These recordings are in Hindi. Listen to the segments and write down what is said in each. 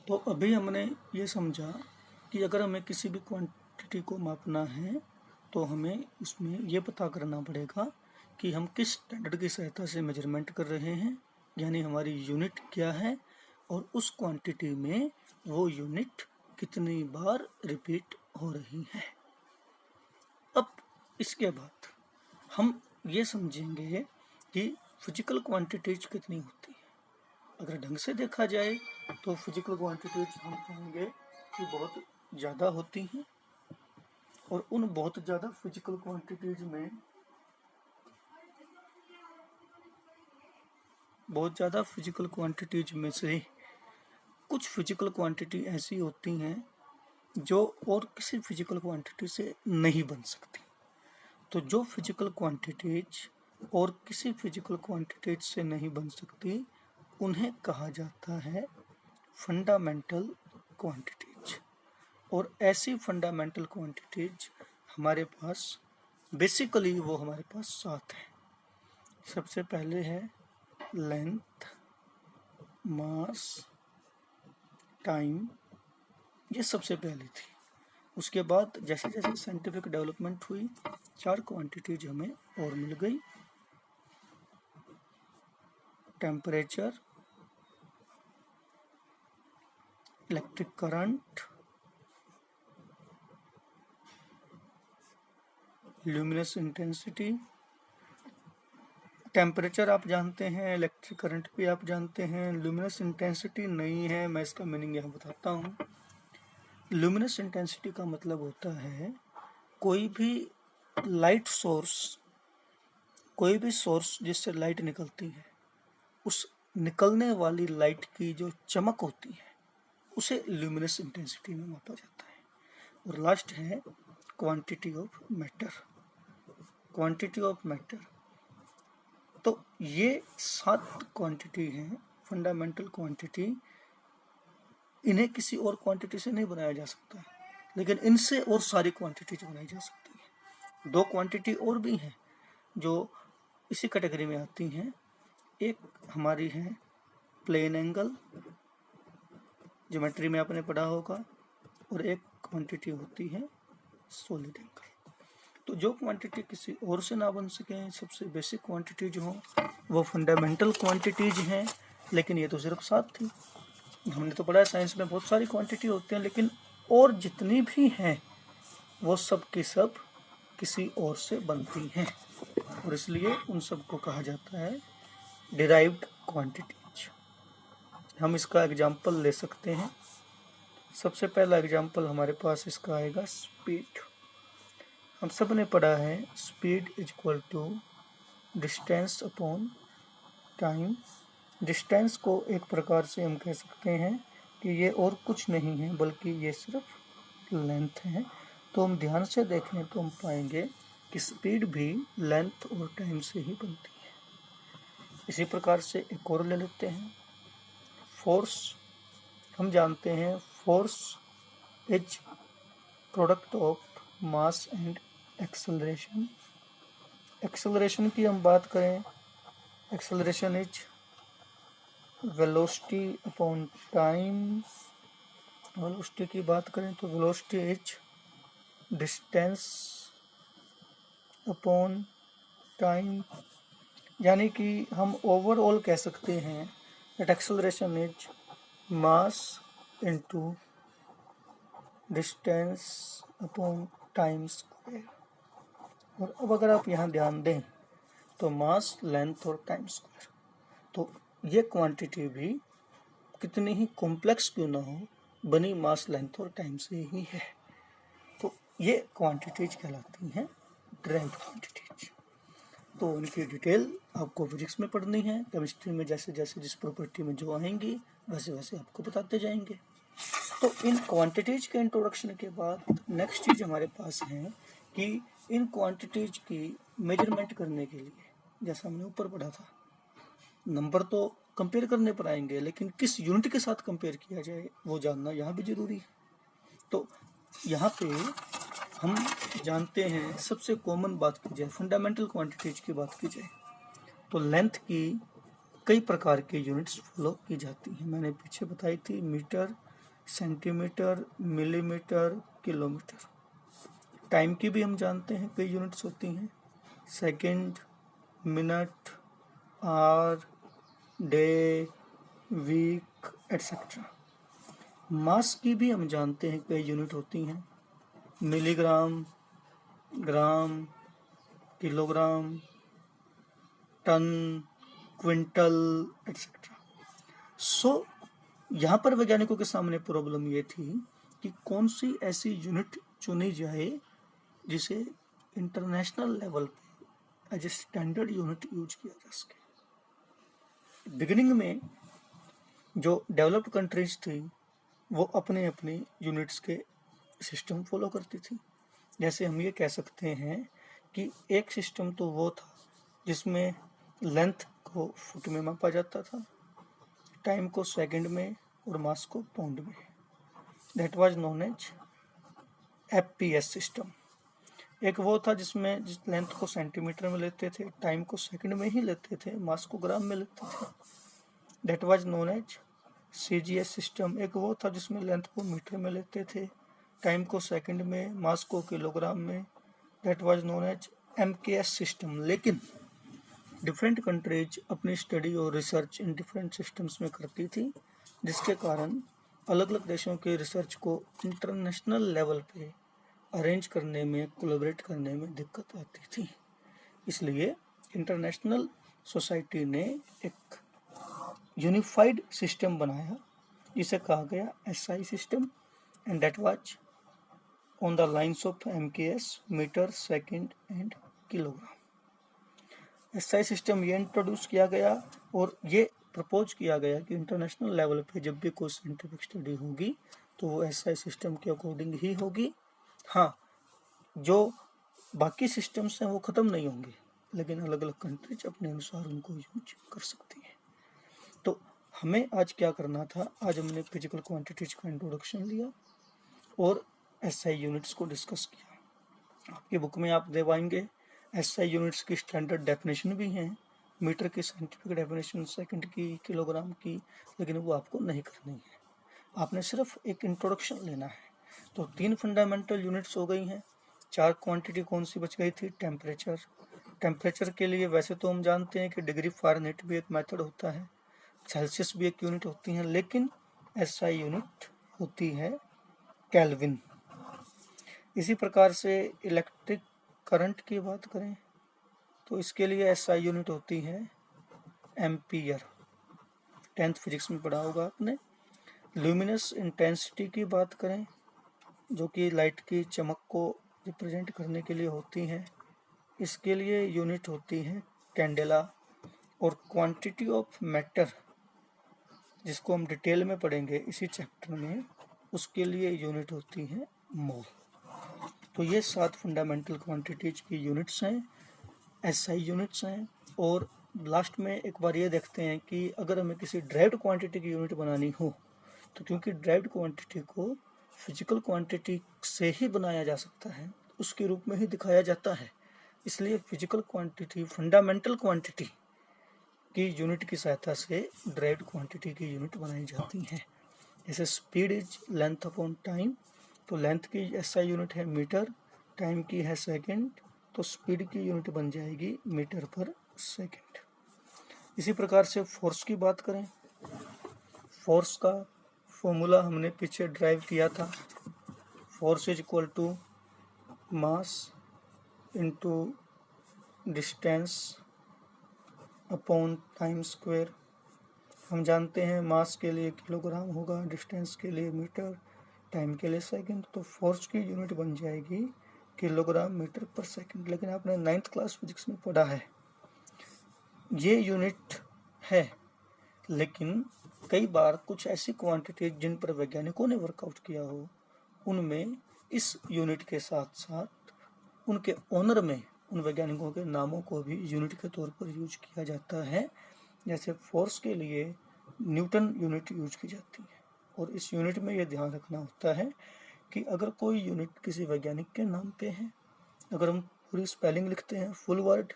तो अभी हमने ये समझा कि अगर हमें किसी भी क्वांटिटी को मापना है तो हमें उसमें ये पता करना पड़ेगा कि हम किस स्टैंडर्ड की सहायता से मेजरमेंट कर रहे हैं, यानी हमारी यूनिट क्या है और उस क्वांटिटी में वो यूनिट कितनी बार रिपीट हो रही है। अब इसके बाद हम ये समझेंगे कि फिजिकल क्वांटिटीज कितनी होती है। अगर ढंग से देखा जाए तो फिजिकल क्वांटिटीज हम कहेंगे कि बहुत ज़्यादा होती हैं, और उन बहुत ज़्यादा फिजिकल क्वांटिटीज में से कुछ फिजिकल क्वांटिटी ऐसी होती हैं जो और किसी फिजिकल क्वांटिटी से नहीं बन सकती। तो जो फिजिकल क्वांटिटीज और किसी फिजिकल क्वांटिटीज से नहीं बन सकती उन्हें कहा जाता है फंडामेंटल क्वांटिटीज। और ऐसी फंडामेंटल क्वांटिटीज हमारे पास बेसिकली वो हमारे पास 7 है। सबसे पहले है लेंथ, मास, टाइम, ये सबसे पहली थी। उसके बाद जैसे जैसे साइंटिफिक डेवलपमेंट हुई 4 क्वांटिटीज हमें और मिल गई। Temperature, electric current, luminous intensity. Temperature आप जानते हैं, इलेक्ट्रिक करंट भी आप जानते हैं, ल्यूमिनस इंटेंसिटी नहीं है, मैं इसका मीनिंग यहाँ बताता हूँ। ल्यूमिनस इंटेंसिटी का मतलब होता है कोई भी लाइट सोर्स, कोई भी सोर्स जिससे लाइट निकलती है, उस निकलने वाली लाइट की जो चमक होती है उसे ल्यूमिनस इंटेंसिटी में मापा जाता है। और लास्ट है quantity of matter. Quantity of matter, तो ये 7 क्वांटिटी हैं फंडामेंटल क्वांटिटी। इन्हें किसी और क्वांटिटी से नहीं बनाया जा सकता, लेकिन इनसे और सारी क्वांटिटीज बनाई जा सकती है। 2 क्वांटिटी और भी हैं जो इसी कैटेगरी में आती हैं। एक हमारी है प्लेन एंगल, ज्योमेट्री में आपने पढ़ा होगा, और एक क्वांटिटी होती है सॉलिड एंगल। तो जो क्वांटिटी किसी और से ना बन सके, सबसे बेसिक क्वांटिटी जो हो वो फंडामेंटल क्वांटिटीज हैं। लेकिन ये तो सिर्फ 7 थी। हमने तो पढ़ा है साइंस में बहुत सारी क्वांटिटी होती हैं, लेकिन और जितनी भी हैं वो सब की सब किसी और से बनती हैं, और इसलिए उन सब को कहा जाता है डिराइव्ड क्वांटिटीज। हम इसका एग्जाम्पल ले सकते हैं। सबसे पहला एग्जाम्पल हमारे पास इसका आएगा स्पीड। हम सब ने पढ़ा है speed is equal to distance upon time. Distance को एक प्रकार से हम कह सकते हैं कि ये और कुछ नहीं है बल्कि ये सिर्फ लेंथ है। तो हम ध्यान से देखें तो हम पाएंगे कि स्पीड भी लेंथ और टाइम से ही बनती है। इसी प्रकार से एक और ले लेते हैं फोर्स। हम जानते हैं force is product of mass and acceleration. Acceleration की हम बात करें, acceleration is velocity upon time. Velocity की बात करें तो velocity is distance upon time. यानी कि हम ओवरऑल कह सकते हैं that acceleration is mass into distance upon time square. और अब अगर आप यहाँ ध्यान दें तो मास, लेंथ और टाइम स्क्वायर, तो ये क्वांटिटी भी कितनी ही कॉम्प्लेक्स क्यों ना हो, बनी मास, लेंथ और टाइम से ही है। तो ये क्वांटिटीज कहलाती हैं डिराइव्ड क्वांटिटीज। तो इनकी डिटेल आपको फिजिक्स में पढ़नी है, केमिस्ट्री में जैसे जैसे जिस प्रॉपर्टी में जो आएंगी वैसे वैसे आपको बताते जाएंगे। तो इन क्वांटिटीज के इंट्रोडक्शन के बाद नेक्स्ट चीज हमारे पास है कि इन क्वांटिटीज की मेजरमेंट करने के लिए, जैसा हमने ऊपर पढ़ा था, नंबर तो कंपेयर करने पर आएंगे, लेकिन किस यूनिट के साथ कंपेयर किया जाए वो जानना यहाँ भी जरूरी है। तो यहाँ पे हम जानते हैं, सबसे कॉमन बात की जाए, फंडामेंटल क्वांटिटीज की बात की जाए तो लेंथ की कई प्रकार के यूनिट्स फॉलो की जाती हैं। मैंने पीछे बताई थी metre, centimetre, millimetre, kilometre. Time की भी हम जानते हैं कई यूनिट्स होती हैं, second, minute, hour, day, week, etcetera. Mass की भी हम जानते हैं कई यूनिट होती हैं, milligram, gram, kilogram, tonne, quintal, etcetera. So यहाँ पर वैज्ञानिकों के सामने प्रॉब्लम ये थी कि कौन सी ऐसी यूनिट चुनी जाए जिसे इंटरनेशनल लेवल पे as a standard unit use किया जा सके। बिगिनिंग में जो डेवलप्ड कंट्रीज थी वो अपने अपने यूनिट्स के सिस्टम फॉलो करती थी। जैसे हम ये कह सकते हैं कि एक सिस्टम तो वो था जिसमें लेंथ को फुट में मापा जाता था, टाइम को सेकंड में और मास को पाउंड में। That was known as FPS system. एक वो था जिसमें जिस लेंथ को सेंटीमीटर में लेते थे, टाइम को सेकंड में ही लेते थे, मास को ग्राम में लेते थे। That was known as CGS system. एक वो था जिसमें लेंथ को मीटर में लेते थे, टाइम को सेकंड में, मास को किलोग्राम में। That was known as MKS system. लेकिन डिफरेंट कंट्रीज अपनी स्टडी और रिसर्च इन डिफरेंट सिस्टम्स में करती थी, जिसके कारण अलग अलग देशों के रिसर्च को इंटरनेशनल लेवल पे अरेंज करने में, कोलैबोरेट करने में दिक्कत आती थी। इसलिए इंटरनेशनल सोसाइटी ने एक यूनिफाइड सिस्टम बनाया जिसे कहा गया SI system, and that was on the lines of MKS, metre, second and kilogram. SI system ये इंट्रोड्यूस किया गया और ये प्रपोज किया गया कि इंटरनेशनल लेवल पे जब भी कोई साइंटिफिक स्टडी होगी तो वो SI सिस्टम के अकॉर्डिंग ही होगी। हाँ, जो बाकी सिस्टम्स हैं वो ख़त्म नहीं होंगे, लेकिन अलग अलग कंट्रीज अपने अनुसार उनको यूज कर सकती हैं। तो हमें आज क्या करना था, आज हमने फिजिकल क्वांटिटीज का इंट्रोडक्शन लिया और SI यूनिट्स को डिस्कस किया। आपकी बुक में आप दे पाएंगे SI यूनिट्स की स्टैंडर्ड डेफिनेशन भी हैं, मीटर की साइंटिफिक डेफिनेशन, सेकंड की, किलोग्राम की, लेकिन वो आपको नहीं करनी है। आपने सिर्फ एक इंट्रोडक्शन लेना है। तो 3 फंडामेंटल यूनिट्स हो गई हैं। 4 क्वांटिटी कौन सी बच गई थी? टेम्परेचर। टेम्परेचर के लिए वैसे तो हम जानते हैं कि डिग्री फ़ारेनहाइट भी एक मेथड होता है, सेल्सियस भी एक यूनिट होती है, लेकिन SI यूनिट होती है केल्विन। इसी प्रकार से इलेक्ट्रिक करंट की बात करें तो इसके लिए SI यूनिट होती है एम्पियर। 10th फिजिक्स में पढ़ा होगा आपने। ल्यूमिनस इंटेंसिटी की बात करें जो कि लाइट की चमक को रिप्रेजेंट करने के लिए होती है, इसके लिए यूनिट होती है कैंडेला। और क्वांटिटी ऑफ मैटर जिसको हम डिटेल में पढ़ेंगे इसी चैप्टर में, उसके लिए यूनिट होती है मोल। तो ये 7 फंडामेंटल क्वांटिटीज की यूनिट्स हैं, SI यूनिट्स हैं। और लास्ट में एक बार ये देखते हैं कि अगर हमें किसी ड्राइव्ड क्वांटिटी की यूनिट बनानी हो तो क्योंकि ड्राइव्ड क्वांटिटी को फिजिकल क्वांटिटी से ही बनाया जा सकता है, उसके रूप में ही दिखाया जाता है, इसलिए फिजिकल क्वांटिटी, फंडामेंटल क्वांटिटी की यूनिट की सहायता से ड्राइव्ड क्वांटिटी की यूनिट बनाई जाती है। जैसे speed is length upon time, तो लेंथ की SI यूनिट है मीटर, टाइम की है सेकंड, तो स्पीड की यूनिट बन जाएगी मीटर पर सेकंड। इसी प्रकार से फोर्स की बात करें, फोर्स का फॉर्मूला हमने पीछे ड्राइव किया था। Force is equal to mass into distance upon time square. हम जानते हैं मास के लिए किलोग्राम होगा, डिस्टेंस के लिए मीटर, टाइम के लिए सेकंड, तो फोर्स की यूनिट बन जाएगी किलोग्राम मीटर पर सेकंड। लेकिन आपने 9th क्लास फिजिक्स में पढ़ा है ये यूनिट है, लेकिन कई बार कुछ ऐसी क्वांटिटी जिन पर वैज्ञानिकों ने वर्कआउट किया हो उनमें इस यूनिट के साथ साथ उनके ऑनर में उन वैज्ञानिकों के नामों को भी यूनिट के तौर पर यूज किया जाता है। जैसे फोर्स के लिए न्यूटन यूनिट यूज की जाती है, और इस यूनिट में यह ध्यान रखना होता है कि अगर कोई यूनिट किसी वैज्ञानिक के नाम पे है, अगर हम पूरी स्पेलिंग लिखते हैं फुल वर्ड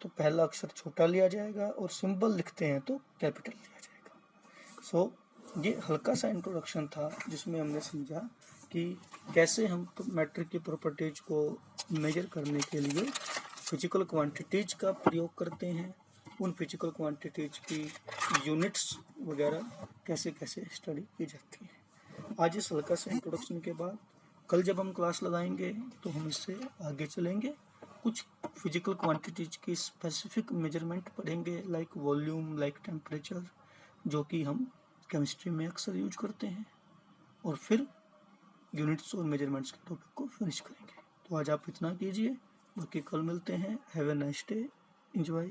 तो पहला अक्षर छोटा लिया जाएगा और सिंबल लिखते हैं तो कैपिटल लिया जाएगा। सो ये हल्का सा इंट्रोडक्शन था जिसमें हमने समझा कि कैसे हम मैटर की प्रॉपर्टीज को मेजर करने के लिए फिजिकल क्वांटिटीज का प्रयोग करते हैं, उन फिजिकल क्वांटिटीज की यूनिट्स वगैरह कैसे कैसे स्टडी की जाती है। आज इस हल्का से इंट्रोडक्शन के बाद कल जब हम क्लास लगाएंगे तो हम इससे आगे चलेंगे, कुछ फिजिकल क्वांटिटीज की स्पेसिफिक मेजरमेंट पढ़ेंगे, लाइक वॉल्यूम, लाइक टेम्परेचर, जो कि हम केमिस्ट्री में अक्सर यूज करते हैं, और फिर यूनिट्स और मेजरमेंट्स के टॉपिक को फिनिश करेंगे। तो आज आप इतना कीजिए, बाकी कल मिलते हैं। Have a nice day, enjoy.